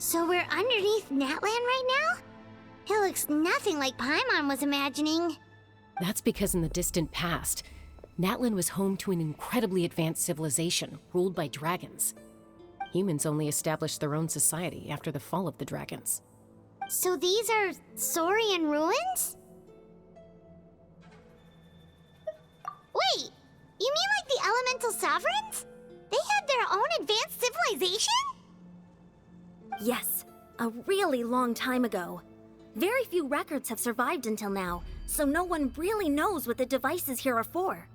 So we're underneath Natlan right now? It looks nothing like Paimon was imagining. That's because in the distant past, Natlan was home to an incredibly advanced civilization ruled by dragons. Humans only established their own society after the fall of the dragons. So these are Saurian ruins? Wait, you mean like the elemental sovereigns? They had their own advanced civilization? Yes, a really long time ago. Very few records have survived until now, so no one really knows what the devices here are for.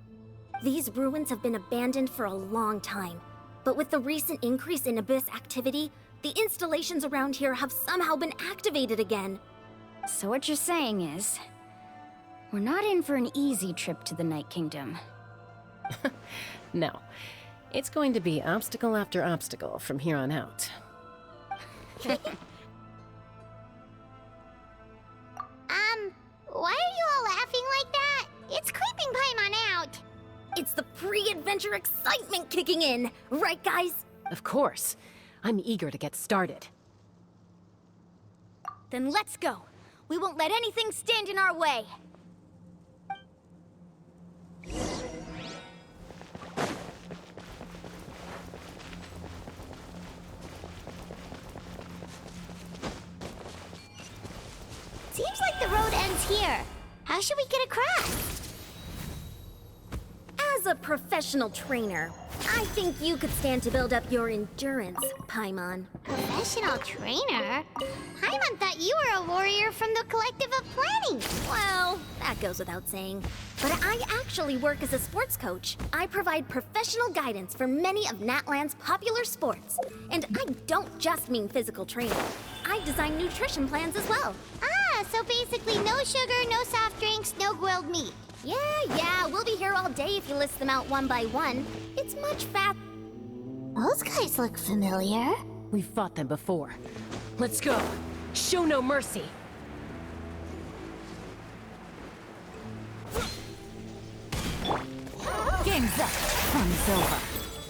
These ruins have been abandoned for a long time, but with the recent increase in Abyss activity, the installations around here have somehow been activated again. So what you're saying is, we're not in for an easy trip to the Night Kingdom. No. It's going to be obstacle after obstacle from here on out. Why are you all laughing like that? It's creeping Paimon out. It's the pre-adventure excitement kicking in, right guys? Of course. I'm eager to get started. Then let's go. We won't let anything stand in our way. Seems like the road ends here. How should we get across? As a professional trainer, I think you could stand to build up your endurance, Paimon. Professional trainer? Paimon thought you were a warrior from the Collective of Planning. Well, that goes without saying. But I actually work as a sports coach. I provide professional guidance for many of Natlan's popular sports. And I don't just mean physical training. I design nutrition plans as well. So basically no sugar, no soft drinks, no grilled meat. Yeah, we'll be here all day if you list them out one by one. It's much fat. Those guys look familiar. We've fought them before. Let's go. Show no mercy. Game's up. Fun's over.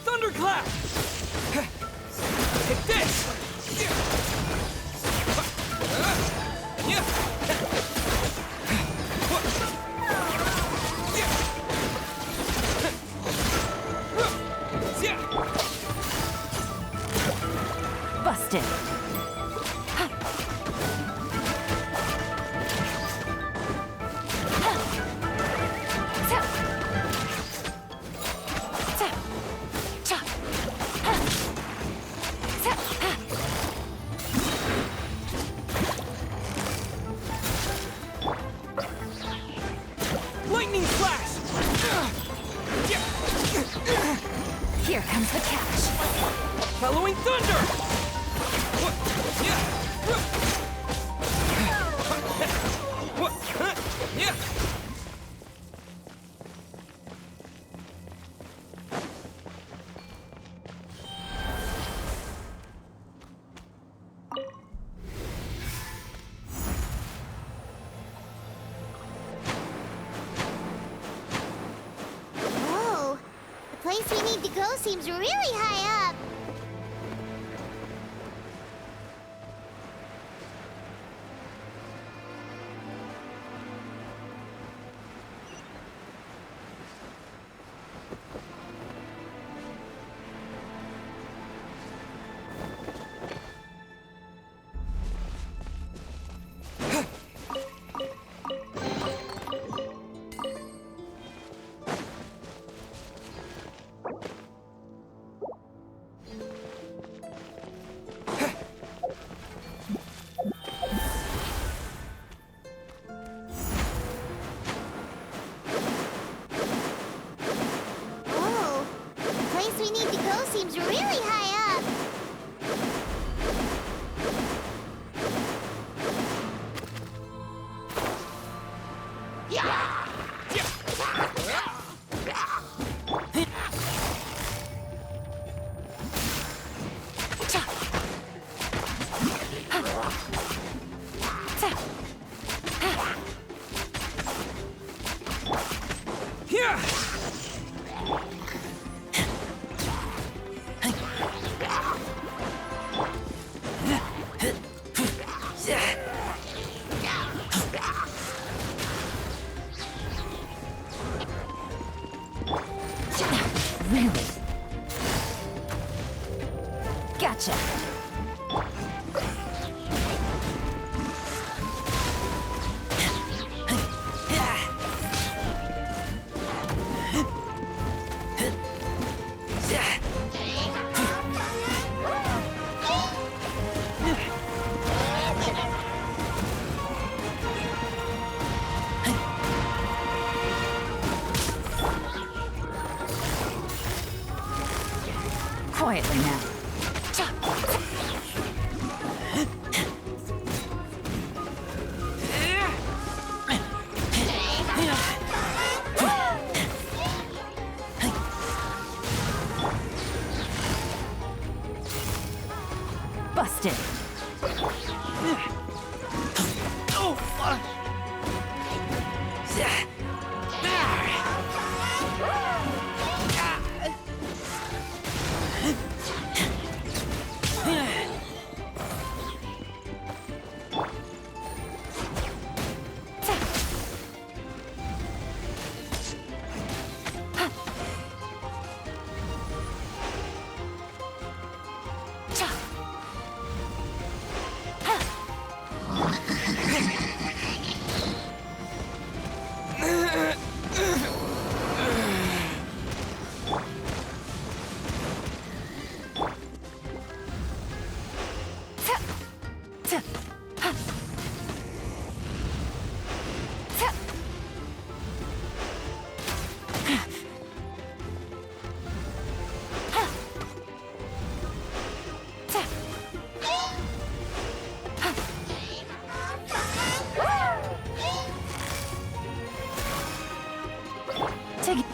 Thunderclap! Hit this! Busted. Lightning flash! Here comes the catch. Following thunder! Whoa, the place we need to go seems really high up. Seems really high up. Really? Gotcha. Quietly now. Busted. Take it.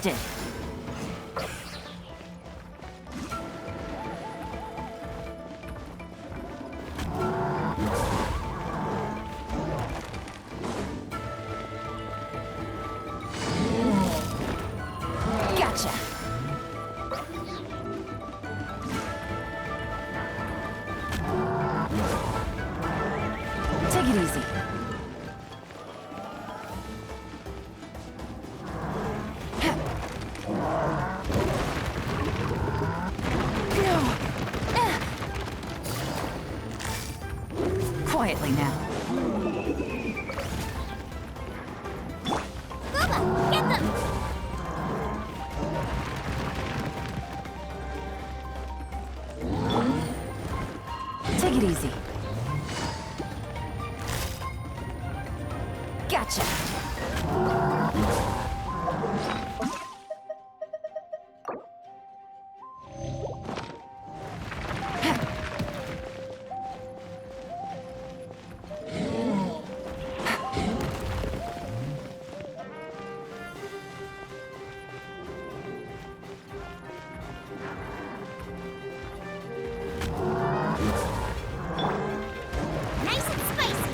Busted. Gotcha. Take it easy. Quietly now. Booba, get them! Take it easy. Gotcha. Nice and spicy!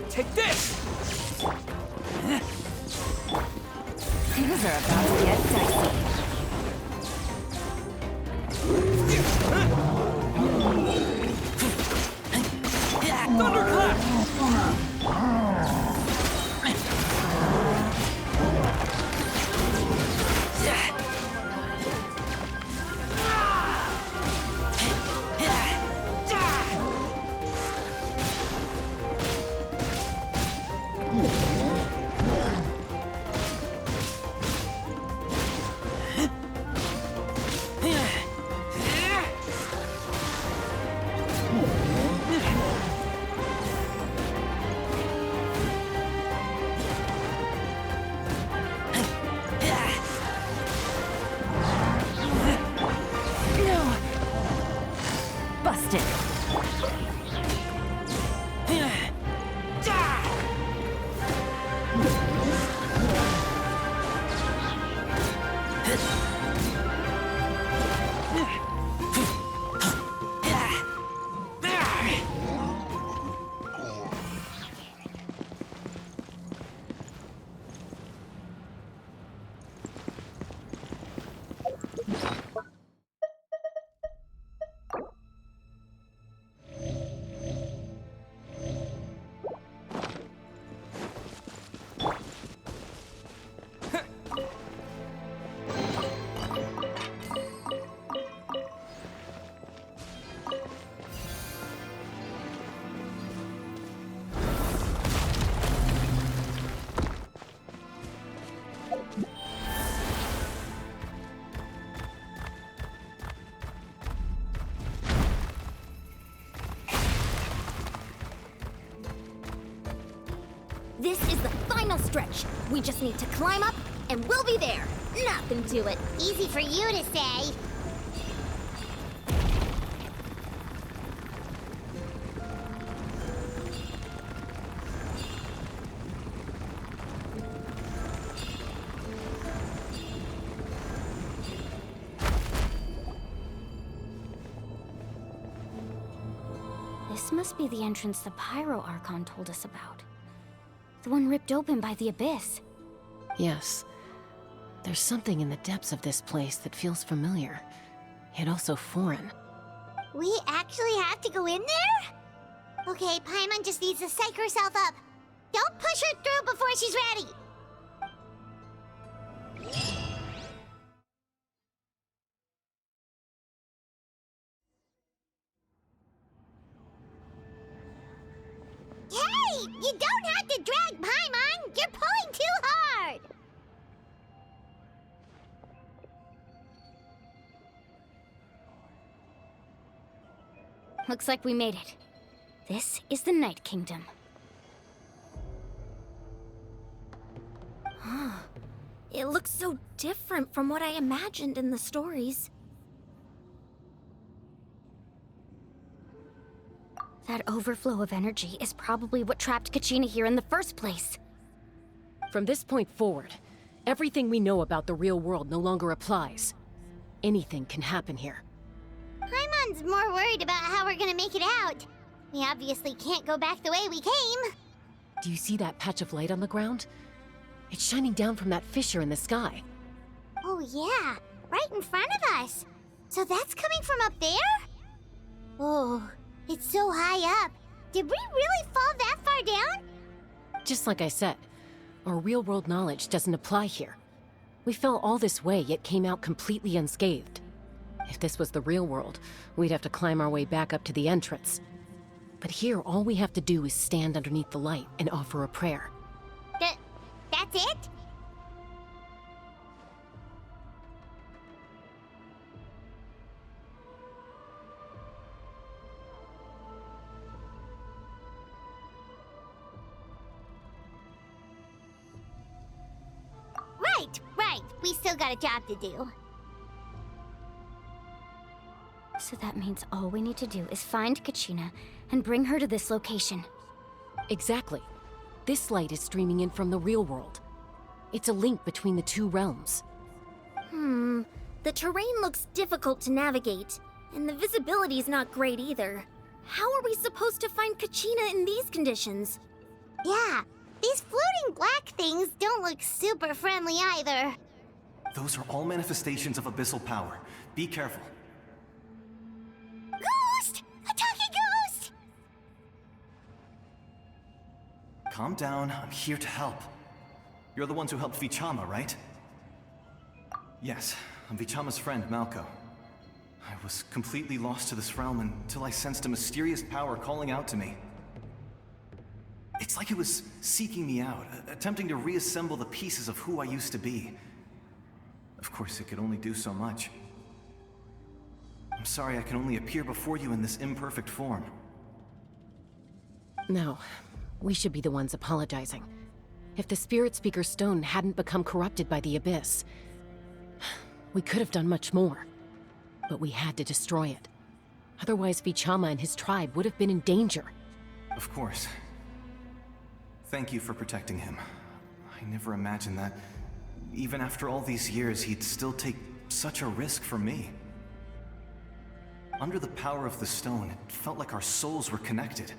Take this! Things are about to get dicey. Thunderclap! Busted. This is the final stretch. We just need to climb up, and we'll be there. Nothing to it. Easy for you to say. This must be the entrance the Pyro Archon told us about. The one ripped open by the Abyss. Yes. There's something in the depths of this place that feels familiar, yet also foreign. We actually have to go in there? Okay, Paimon just needs to psych herself up. Don't push her through before she's ready. Hey! You don't have to drag Paimon! You're pulling too hard! Looks like we made it. This is the Night Kingdom. It looks so different from what I imagined in the stories. That overflow of energy is probably what trapped Kachina here in the first place. From this point forward, everything we know about the real world no longer applies. Anything can happen here. Paimon's more worried about how we're gonna make it out. We obviously can't go back the way we came. Do you see that patch of light on the ground? It's shining down from that fissure in the sky. Oh yeah, right in front of us. So that's coming from up there? Oh, it's so high up. Did we really fall that far down? Just like I said, our real-world knowledge doesn't apply here. We fell all this way, yet came out completely unscathed. If this was the real world, we'd have to climb our way back up to the entrance. But here, all we have to do is stand underneath the light and offer a prayer. That's it? Right. We still got a job to do. So that means all we need to do is find Kachina and bring her to this location. Exactly. This light is streaming in from the real world. It's a link between the two realms. The terrain looks difficult to navigate, and the visibility's not great either. How are we supposed to find Kachina in these conditions? Yeah, these floating black things don't look super friendly either. Those are all manifestations of abyssal power. Be careful. Ghost! A talking ghost! Calm down, I'm here to help. You're the ones who helped Vichama, right? Yes, I'm Vichama's friend, Malko. I was completely lost to this realm until I sensed a mysterious power calling out to me. It's like it was seeking me out, attempting to reassemble the pieces of who I used to be. Of course, it could only do so much. I'm sorry I can only appear before you in this imperfect form. No, we should be the ones apologizing. If the Spirit Speaker Stone hadn't become corrupted by the Abyss, we could have done much more. But we had to destroy it. Otherwise, Vichama and his tribe would have been in danger. Of course. Thank you for protecting him. I never imagined that, even after all these years, he'd still take such a risk for me. Under the power of the stone, it felt like our souls were connected.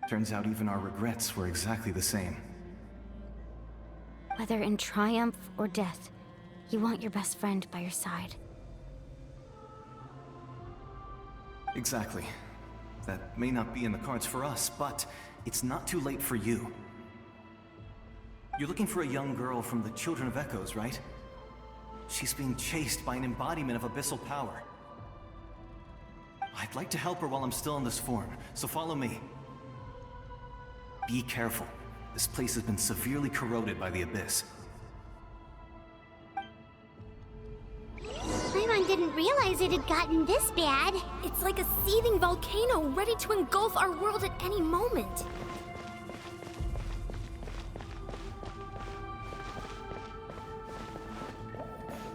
Turns out even our regrets were exactly the same. Whether in triumph or death, you want your best friend by your side. Exactly. That may not be in the cards for us, but it's not too late for you. You're looking for a young girl from the Children of Echoes, right? She's being chased by an embodiment of abyssal power. I'd like to help her while I'm still in this form, so follow me. Be careful. This place has been severely corroded by the Abyss. Paimon didn't realize it had gotten this bad. It's like a seething volcano ready to engulf our world at any moment.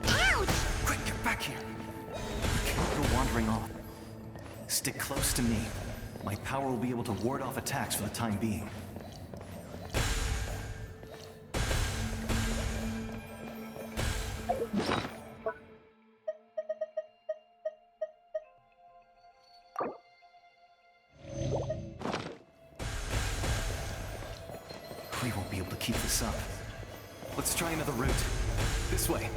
Ouch! Quick, get back here! You can't go wandering off. Stick close to me. My power will be able to ward off attacks for the time being. We won't be able to keep this up. Let's try another route. This way.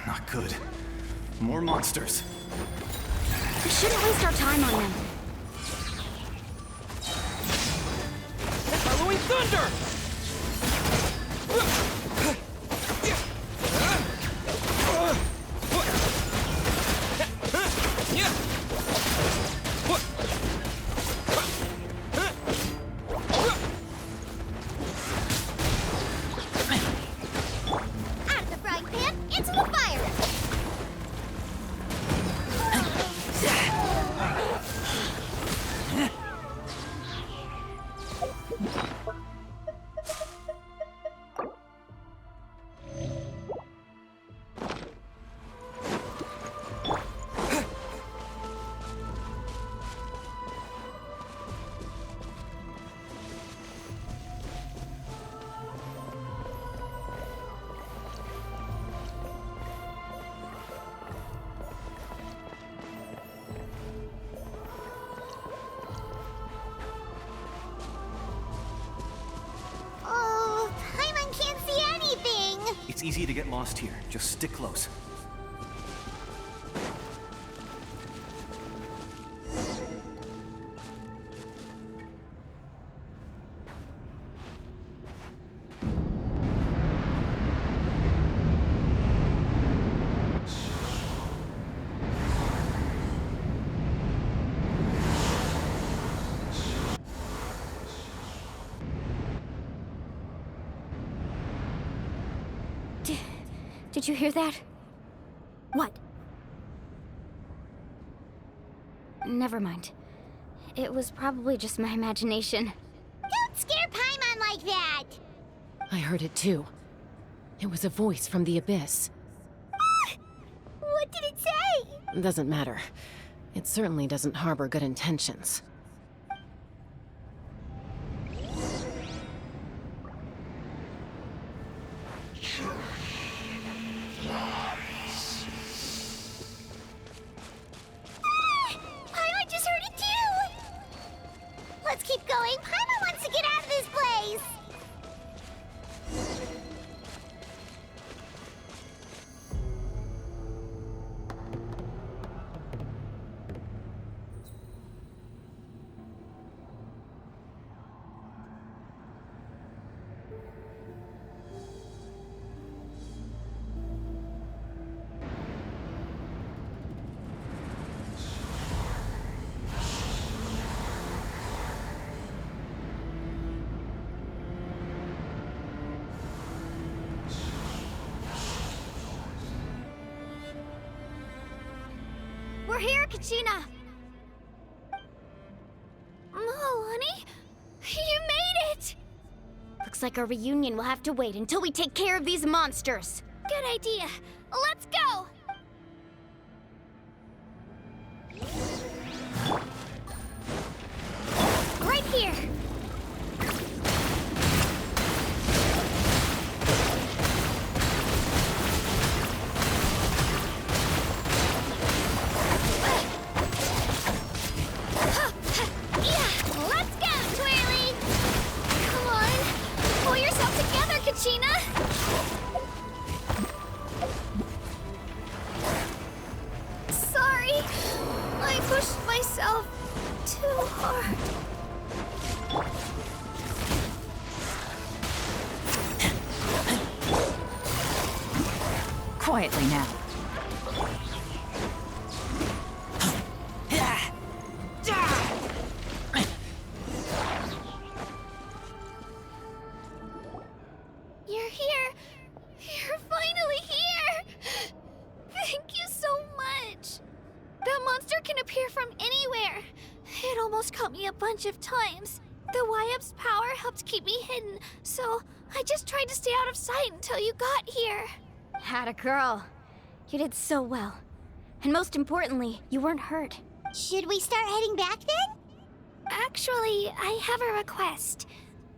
Not good. More monsters. We shouldn't waste our time on them. Following thunder! Out of the frying pan, into the It's easy to get lost here. Just stick close. Did you hear that? What? Never mind. It was probably just my imagination. Don't scare Paimon like that! I heard it too. It was a voice from the abyss. What did it say? Doesn't matter. It certainly doesn't harbor good intentions. Paimon just heard it too! Let's keep going. Paimon wants to get out of this place! We're here, Kachina! Oh, honey? You made it! Looks like our reunion will have to wait until we take care of these monsters. Good idea. Let's go! Right here! Let's go, Twirly! Come on, pull yourself together, Kachina! Sorry, I pushed myself too hard. Quietly now. You're here! You're finally here! Thank you so much! That monster can appear from anywhere. It almost caught me a bunch of times. The YF's power helped keep me hidden, so I just tried to stay out of sight until you got here. Had a girl. You did so well. And most importantly, you weren't hurt. Should we start heading back then? Actually, I have a request.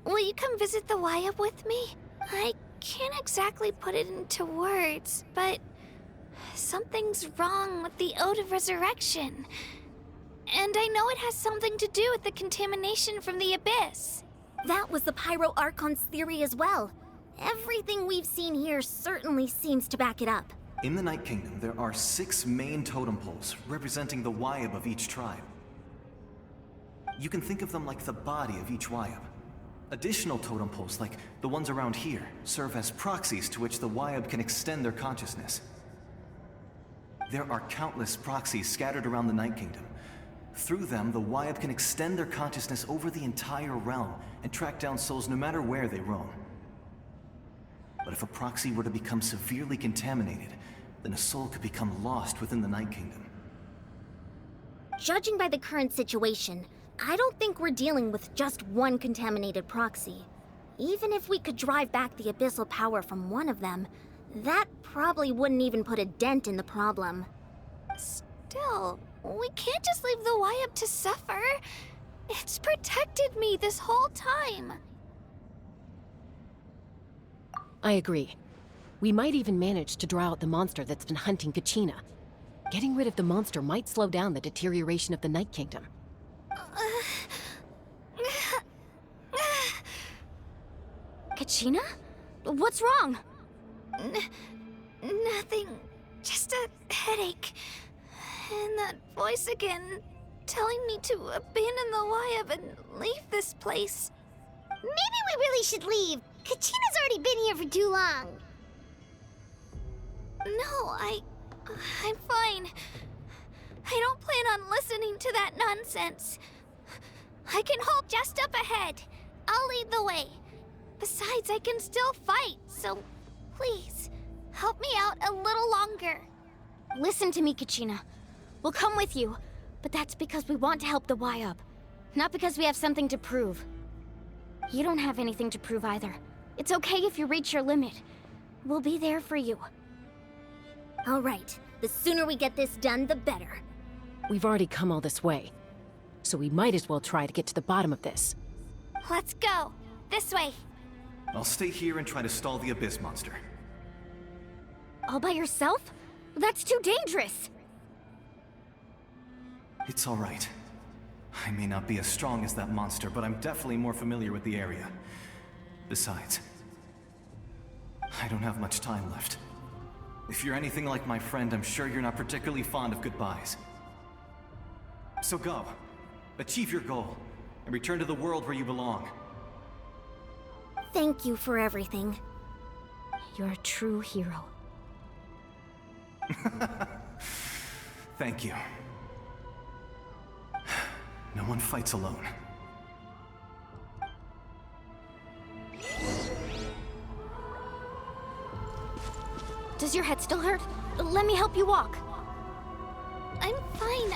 Will you come visit the YF with me? I can't exactly put it into words, but something's wrong with the Ode of Resurrection. And I know it has something to do with the contamination from the Abyss. That was the Pyro Archon's theory as well. Everything we've seen here certainly seems to back it up. In the Night Kingdom, there are 6 main totem poles representing the Wyab of each tribe. You can think of them like the body of each Wyab. Additional totem poles, like the ones around here, serve as proxies to which the Wyab can extend their consciousness. There are countless proxies scattered around the Night Kingdom. Through them, the Wyab can extend their consciousness over the entire realm and track down souls no matter where they roam. But if a proxy were to become severely contaminated, then a soul could become lost within the Night Kingdom. Judging by the current situation, I don't think we're dealing with just one contaminated proxy. Even if we could drive back the abyssal power from one of them, that probably wouldn't even put a dent in the problem. Still, we can't just leave the YF to suffer. It's protected me this whole time. I agree. We might even manage to draw out the monster that's been hunting Kachina. Getting rid of the monster might slow down the deterioration of the Night Kingdom. Kachina? What's wrong? Nothing. Just a headache. And that voice again, telling me to abandon the Wyab and leave this place. Maybe we really should leave. Kachina's already been here for too long. No, I'm fine. I don't plan on listening to that nonsense. I can hold just up ahead. I'll lead the way. Besides, I can still fight, so please, help me out a little longer. Listen to me, Kachina. We'll come with you, but that's because we want to help the Wyab, not because we have something to prove. You don't have anything to prove either. It's okay if you reach your limit. We'll be there for you. All right. The sooner we get this done, the better. We've already come all this way, so we might as well try to get to the bottom of this. Let's go. This way. I'll stay here and try to stall the Abyss monster. All by yourself? That's too dangerous! It's all right. I may not be as strong as that monster, but I'm definitely more familiar with the area. Besides, I don't have much time left. If you're anything like my friend, I'm sure you're not particularly fond of goodbyes. So go. Achieve your goal, and return to the world where you belong. Thank you for everything. You're a true hero. Thank you. No one fights alone. Does your head still hurt? Let me help you walk. I'm fine.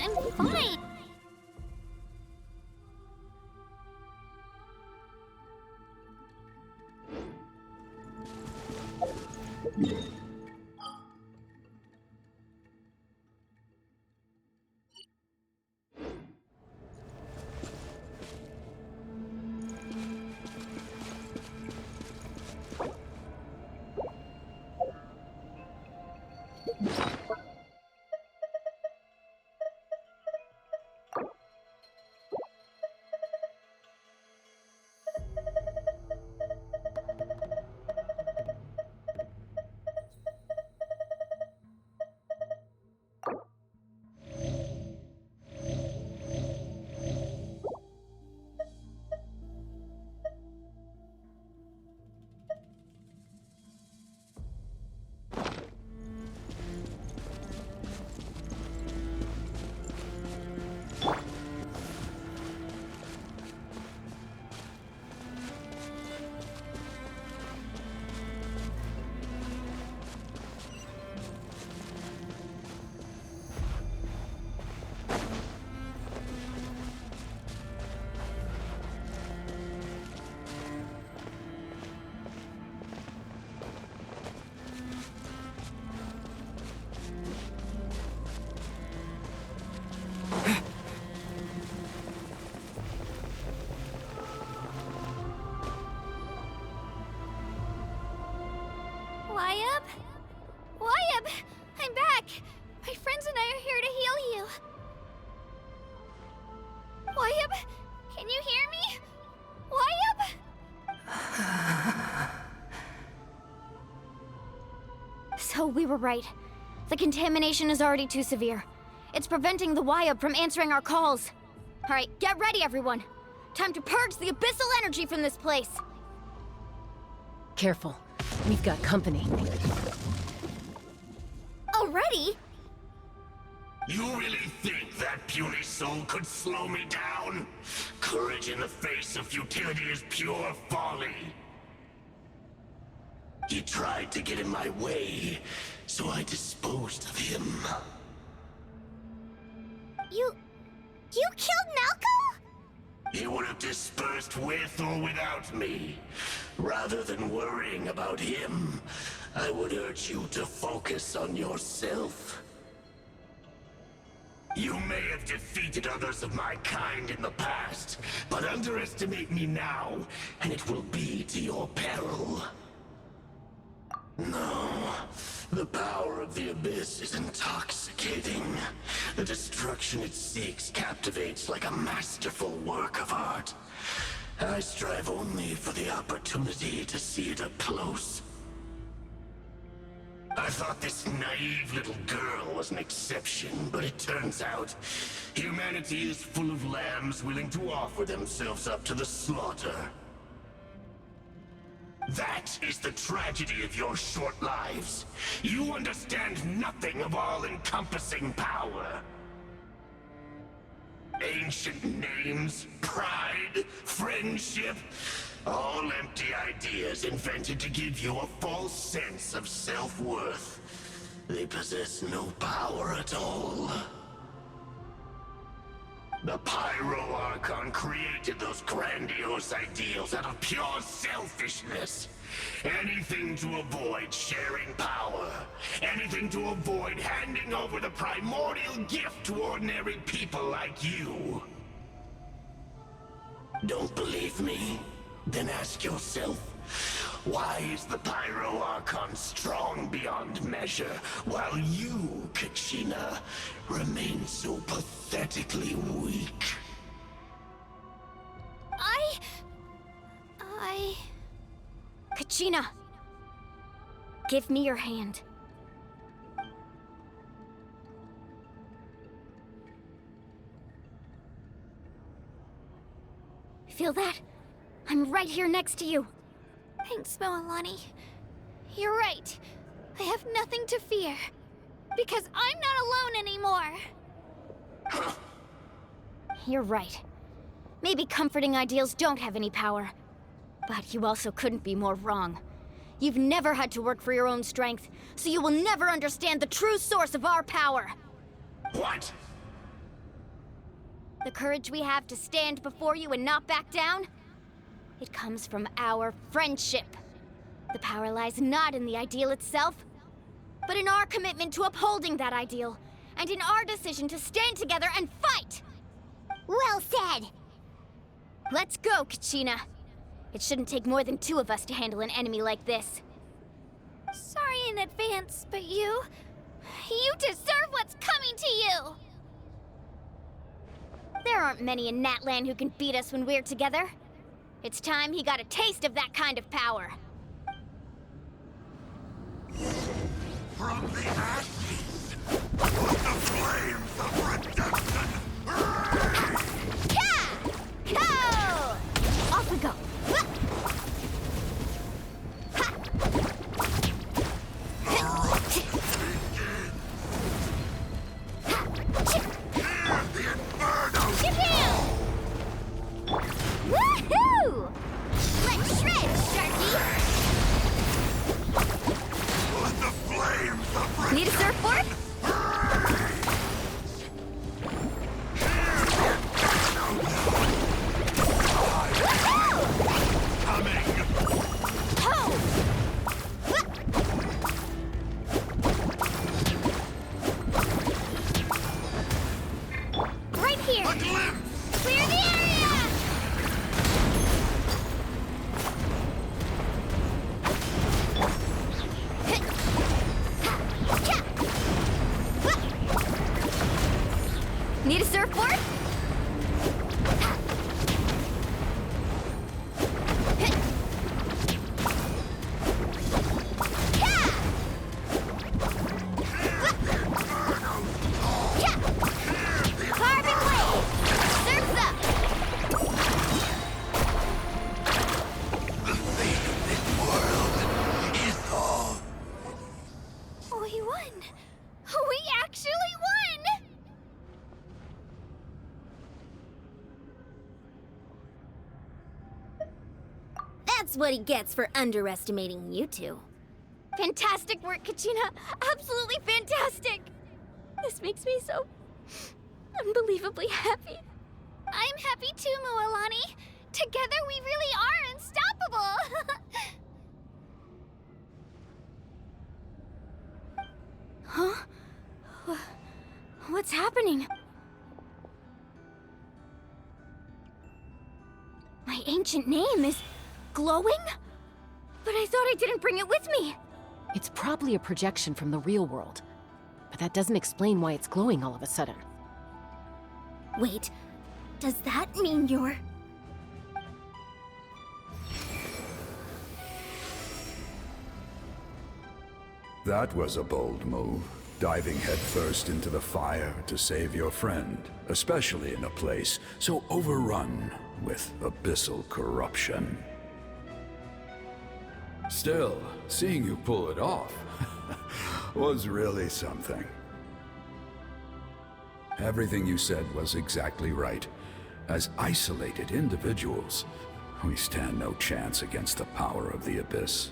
Wyab! I'm back! My friends and I are here to heal you. Wyab, can you hear me? Wyab? So we were right. The contamination is already too severe. It's preventing the Wyab from answering our calls. Alright, get ready everyone. Time to purge the abyssal energy from this place. Careful. We've got company. Already? You really think that puny soul could slow me down? Courage in the face of futility is pure folly. He tried to get in my way, so I disposed of him. You killed Malco? He would have dispersed with or without me. Rather than worrying about him, I would urge you to focus on yourself. You may have defeated others of my kind in the past, but underestimate me now, and it will be to your peril. No, the power of the Abyss is intoxicating. The destruction it seeks captivates like a masterful work of art. I strive only for the opportunity to see it up close. I thought this naive little girl was an exception, but it turns out humanity is full of lambs willing to offer themselves up to the slaughter. That is the tragedy of your short lives. You understand nothing of all-encompassing power. Ancient names, pride, friendship, all empty ideas invented to give you a false sense of self-worth. They possess no power at all. The Pyro Archon created those grandiose ideals out of pure selfishness. Anything to avoid sharing power. Anything to avoid handing over the primordial gift to ordinary people like you. Don't believe me? Then ask yourself, why is the Pyro Archon strong beyond measure, while you, Kachina, remain so pathetically weak? Kachina! Give me your hand. Feel that? I'm right here next to you. Thanks, Moalani. You're right. I have nothing to fear. Because I'm not alone anymore. You're right. Maybe comforting ideals don't have any power. But you also couldn't be more wrong. You've never had to work for your own strength, so you will never understand the true source of our power. What? The courage we have to stand before you and not back down? It comes from our friendship. The power lies not in the ideal itself, but in our commitment to upholding that ideal, and in our decision to stand together and fight! Well said! Let's go, Kachina. It shouldn't take more than 2 of us to handle an enemy like this. Sorry in advance, but you deserve what's coming to you! There aren't many in Natlan who can beat us when we're together. It's time he got a taste of that kind of power. From the ashes, the flames of redemption! Go! Off we go. Woohoo! Let's shred, Sharky! Let the flames of Need a surfboard? Right here! Clear the area! Need a surfboard? Carbon wave! Surf's up! The fate of this world is all. We won! We actually won! That's what he gets for underestimating you two. Fantastic work, Kachina! Absolutely fantastic! This makes me so unbelievably happy. I'm happy too, Moalani. Together we really are unstoppable! Huh? What's happening? My ancient name is glowing? But I thought I didn't bring it with me. It's probably a projection from the real world. But that doesn't explain why it's glowing all of a sudden. Wait, does that mean you're... That was a bold move, diving headfirst into the fire to save your friend, especially in a place so overrun with abyssal corruption. Still, seeing you pull it off was really something. Everything you said was exactly right. As isolated individuals, we stand no chance against the power of the Abyss.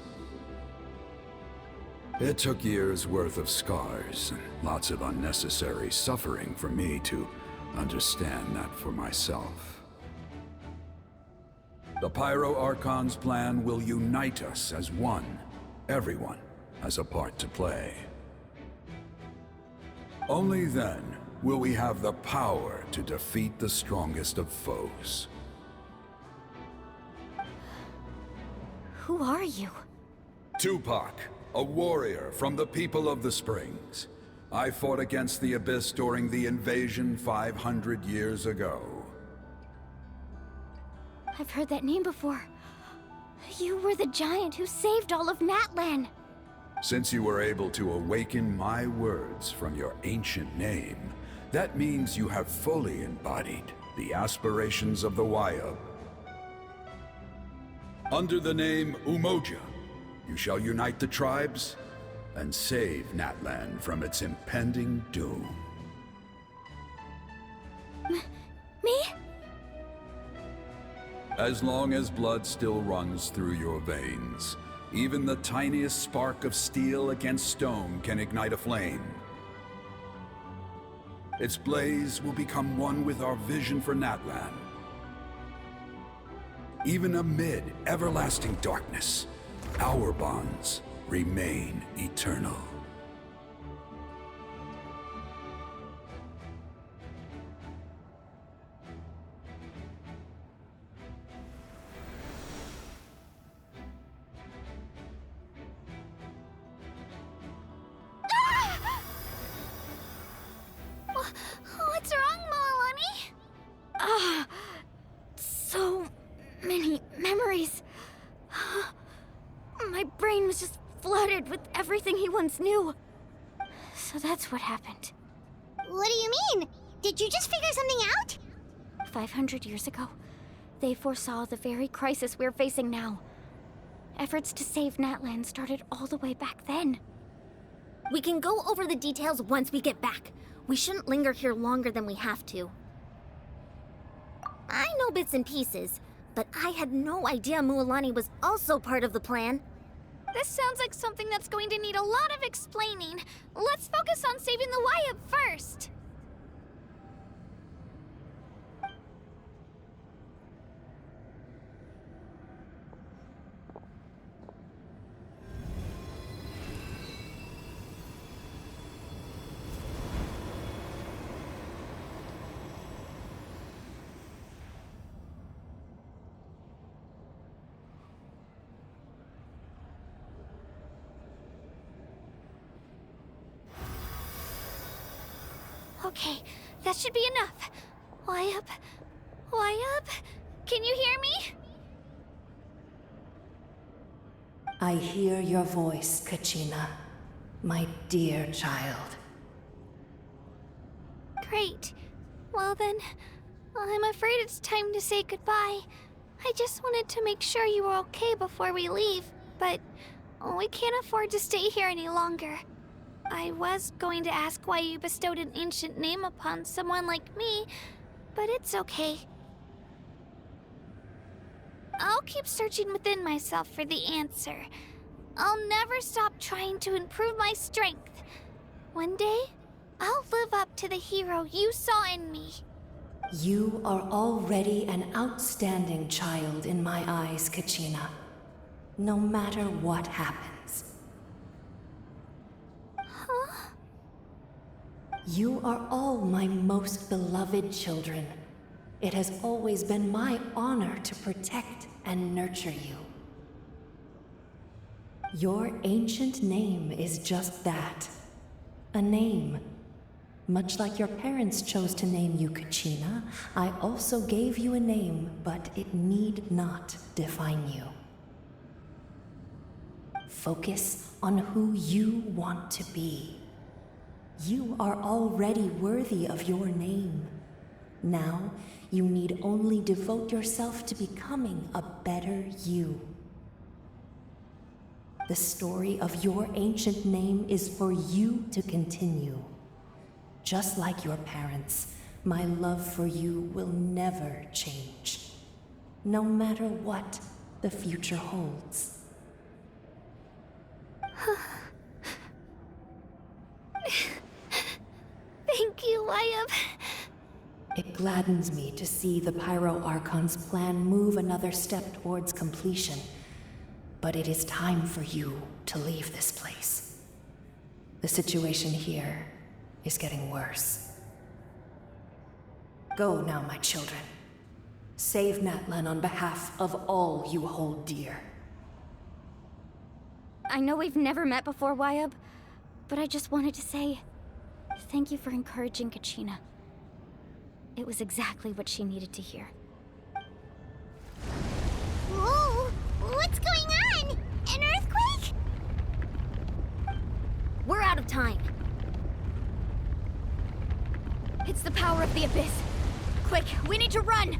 It took years' worth of scars and lots of unnecessary suffering for me to understand that for myself. The Pyro Archon's plan will unite us as one. Everyone has a part to play. Only then will we have the power to defeat the strongest of foes. Who are you? Tupac, a warrior from the people of the Springs. I fought against the Abyss during the invasion 500 years ago. I've heard that name before. You were the giant who saved all of Natlan. Since you were able to awaken my words from your ancient name, that means you have fully embodied the aspirations of the Wayub. Under the name Umoja, you shall unite the tribes and save Natlan from its impending doom. Me? As long as blood still runs through your veins, even the tiniest spark of steel against stone can ignite a flame. Its blaze will become one with our vision for Natlan. Even amid everlasting darkness, our bonds remain eternal. What's wrong, Malani? So many memories. My brain was just flooded with everything he once knew. So that's what happened. What do you mean? Did you just figure something out? 500 years ago, they foresaw the very crisis we're facing now. Efforts to save Natlan started all the way back then. We can go over the details once we get back. We shouldn't linger here longer than we have to. I know bits and pieces, but I had no idea Mualani was also part of the plan. This sounds like something that's going to need a lot of explaining. Let's focus on saving the Wayub first. Okay, that should be enough. Wayub? Wayub? Can you hear me? I hear your voice, Kachina, my dear child. Great. Well then, I'm afraid it's time to say goodbye. I just wanted to make sure you were okay before we leave, but we can't afford to stay here any longer. I was going to ask why you bestowed an ancient name upon someone like me, but it's okay. I'll keep searching within myself for the answer. I'll never stop trying to improve my strength. One day, I'll live up to the hero you saw in me. You are already an outstanding child in my eyes, Kachina. No matter what happens. Huh? You are all my most beloved children. It has always been my honor to protect and nurture you. Your ancient name is just that. A name. Much like your parents chose to name you Kachina, I also gave you a name, but it need not define you. Focus on who you want to be. You are already worthy of your name. Now, you need only devote yourself to becoming a better you. The story of your ancient name is for you to continue. Just like your parents, my love for you will never change, no matter what the future holds. Thank you, Wyatt. It gladdens me to see the Pyro Archon's plan move another step towards completion. But it is time for you to leave this place. The situation here is getting worse. Go now, my children. Save Natlan on behalf of all you hold dear. I know we've never met before, Wyatt, but I just wanted to say thank you for encouraging Kachina. It was exactly what she needed to hear. Whoa! What's going on? An earthquake? We're out of time. It's the power of the Abyss. Quick, we need to run!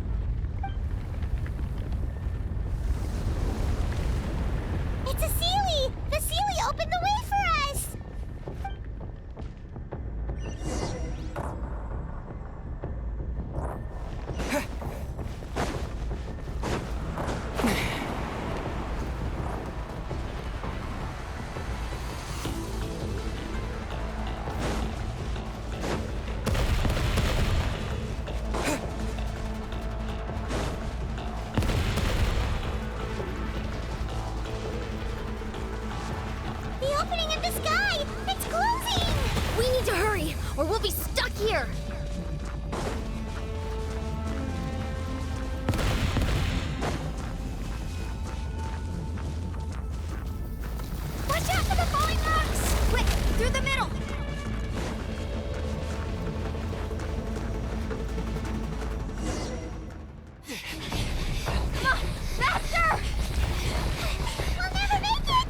It's a Sealy! The Sealy opened the way for us! The opening in the sky! It's closing! We need to hurry, or we'll be stuck here! Watch out for the falling rocks! Quick, through the middle! Come on, faster! We'll never make it!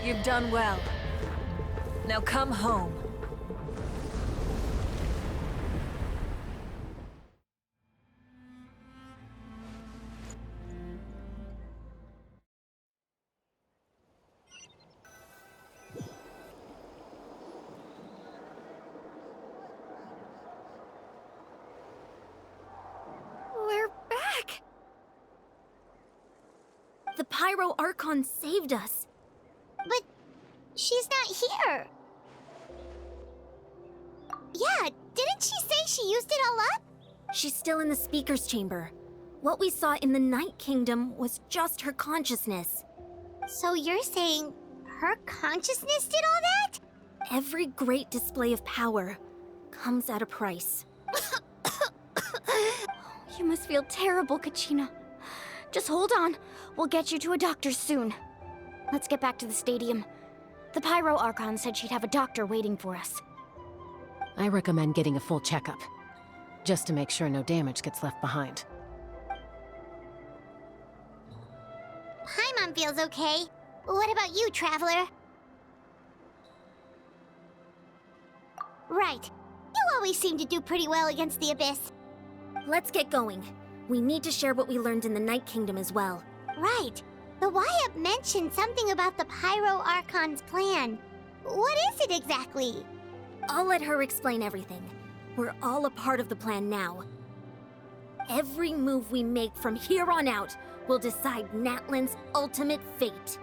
You've done well. Now come home. We're back! The Pyro Archon saved us. But she's not here. Yeah, didn't she say she used it all up? She's still in the Speaker's Chamber. What we saw in the Night Kingdom was just her consciousness. So you're saying her consciousness did all that? Every great display of power comes at a price. You must feel terrible, Kachina. Just hold on. We'll get you to a doctor soon. Let's get back to the stadium. The Pyro Archon said she'd have a doctor waiting for us. I recommend getting a full checkup, just to make sure no damage gets left behind. Paimon feels okay. What about you, Traveler? Right. You always seem to do pretty well against the Abyss. Let's get going. We need to share what we learned in the Night Kingdom as well. Right. The Y-Up mentioned something about the Pyro Archon's plan. What is it exactly? I'll let her explain everything. We're all a part of the plan now. Every move we make from here on out will decide Natlan's ultimate fate.